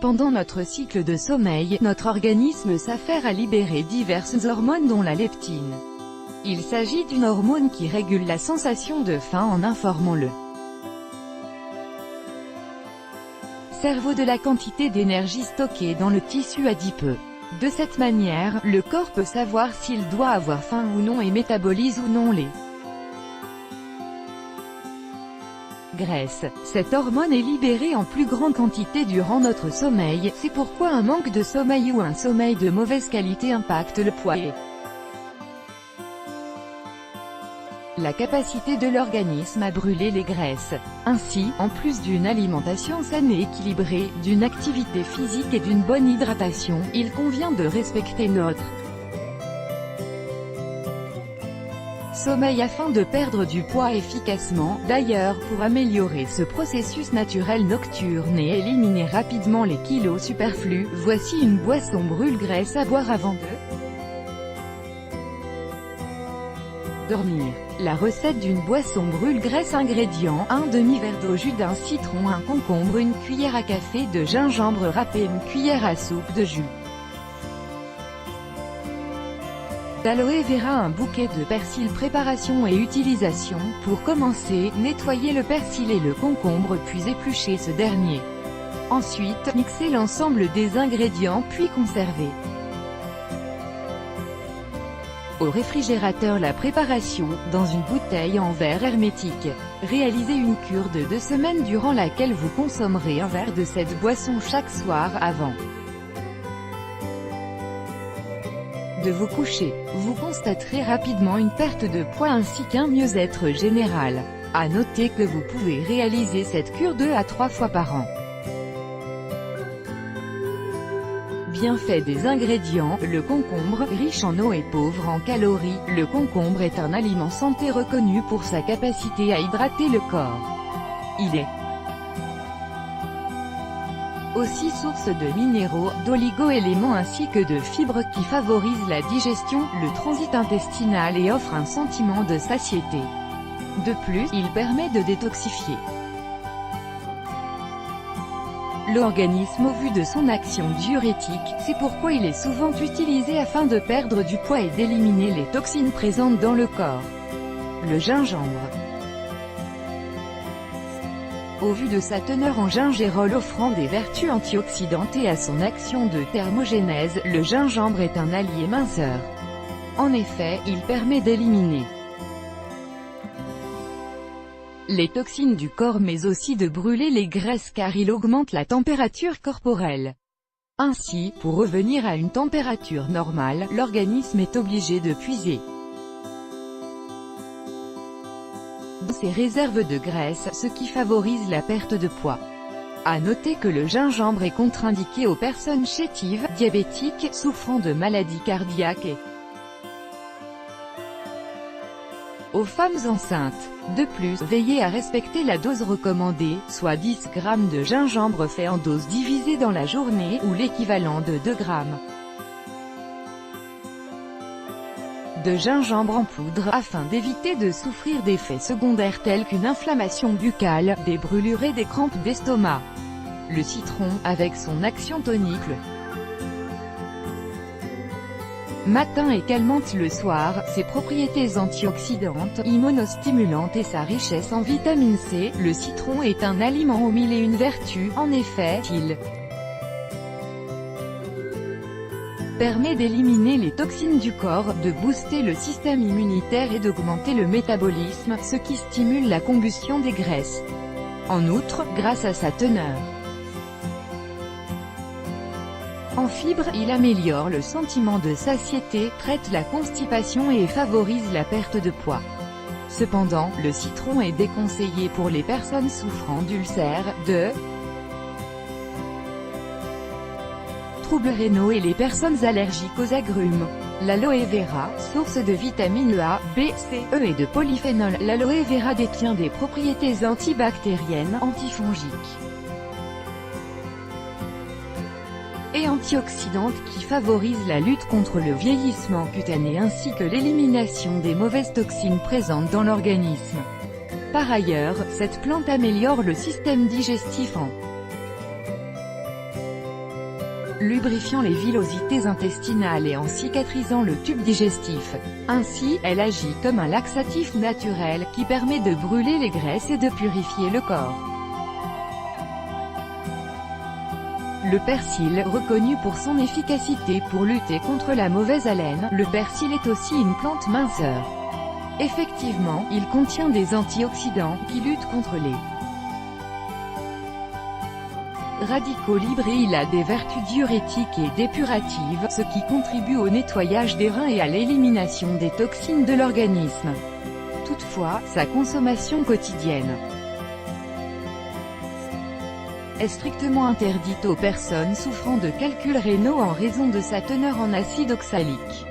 Pendant notre cycle de sommeil, notre organisme s'affaire à libérer diverses hormones dont la leptine. Il s'agit d'une hormone qui régule la sensation de faim en informant le cerveau de la quantité d'énergie stockée dans le tissu adipeux. De cette manière, le corps peut savoir s'il doit avoir faim ou non et métabolise ou non les graisse. Cette hormone est libérée en plus grande quantité durant notre sommeil, c'est pourquoi un manque de sommeil ou un sommeil de mauvaise qualité impacte le poids et la capacité de l'organisme à brûler les graisses. Ainsi, en plus d'une alimentation saine et équilibrée, d'une activité physique et d'une bonne hydratation, il convient de respecter notre sommeil afin de perdre du poids efficacement. D'ailleurs, pour améliorer ce processus naturel nocturne et éliminer rapidement les kilos superflus, voici une boisson brûle-graisse à boire avant de dormir. La recette d'une boisson brûle-graisse. Ingrédients: un demi-verre d'eau, jus d'un citron, un concombre, une cuillère à café de gingembre râpé, une cuillère à soupe de jus d'aloe vera, un bouquet de persil. Préparation et utilisation. Pour commencer, nettoyez le persil et le concombre puis épluchez ce dernier. Ensuite, mixez l'ensemble des ingrédients puis conservez au réfrigérateur la préparation, dans une bouteille en verre hermétique. Réalisez une cure de 2 semaines durant laquelle vous consommerez un verre de cette boisson chaque soir avant de vous coucher. Vous constaterez rapidement une perte de poids ainsi qu'un mieux-être général. À noter que vous pouvez réaliser cette cure 2 à 3 fois par an. Bienfaits des ingrédients. Le concombre, riche en eau et pauvre en calories. Le concombre est un aliment santé reconnu pour sa capacité à hydrater le corps. Il est aussi source de minéraux, d'oligo-éléments ainsi que de fibres qui favorisent la digestion, le transit intestinal et offre un sentiment de satiété. De plus, il permet de détoxifier l'organisme au vu de son action diurétique, c'est pourquoi il est souvent utilisé afin de perdre du poids et d'éliminer les toxines présentes dans le corps. Le gingembre. Au vu de sa teneur en gingérol offrant des vertus antioxydantes et à son action de thermogénèse, le gingembre est un allié minceur. En effet, il permet d'éliminer les toxines du corps mais aussi de brûler les graisses car il augmente la température corporelle. Ainsi, pour revenir à une température normale, l'organisme est obligé de puiser dans ses réserves de graisse, ce qui favorise la perte de poids. À noter que le gingembre est contre-indiqué aux personnes chétives, diabétiques, souffrant de maladies cardiaques et aux femmes enceintes. De plus, veillez à respecter la dose recommandée, soit 10 g de gingembre fait en dose divisée dans la journée, ou l'équivalent de 2 g de gingembre en poudre, afin d'éviter de souffrir d'effets secondaires tels qu'une inflammation buccale, des brûlures et des crampes d'estomac. Le citron, avec son action tonique le matin et calmante le soir, ses propriétés antioxydantes, immunostimulantes et sa richesse en vitamine C, le citron est un aliment aux 1001 vertus. En effet, il permet d'éliminer les toxines du corps, de booster le système immunitaire et d'augmenter le métabolisme, ce qui stimule la combustion des graisses. En outre, grâce à sa teneur en fibres, il améliore le sentiment de satiété, traite la constipation et favorise la perte de poids. Cependant, le citron est déconseillé pour les personnes souffrant d'ulcères, de troubles rénaux et les personnes allergiques aux agrumes. L'aloe vera, source de vitamines A, B, C, E et de polyphénol. L'aloe vera détient des propriétés antibactériennes, antifongiques et antioxydantes qui favorisent la lutte contre le vieillissement cutané ainsi que l'élimination des mauvaises toxines présentes dans l'organisme. Par ailleurs, cette plante améliore le système digestif en lubrifiant les villosités intestinales et en cicatrisant le tube digestif. Ainsi, elle agit comme un laxatif naturel, qui permet de brûler les graisses et de purifier le corps. Le persil, reconnu pour son efficacité pour lutter contre la mauvaise haleine, le persil est aussi une plante minceur. Effectivement, il contient des antioxydants, qui luttent contre les radicaux libres et il a des vertus diurétiques et dépuratives, ce qui contribue au nettoyage des reins et à l'élimination des toxines de l'organisme. Toutefois, sa consommation quotidienne est strictement interdite aux personnes souffrant de calculs rénaux en raison de sa teneur en acide oxalique.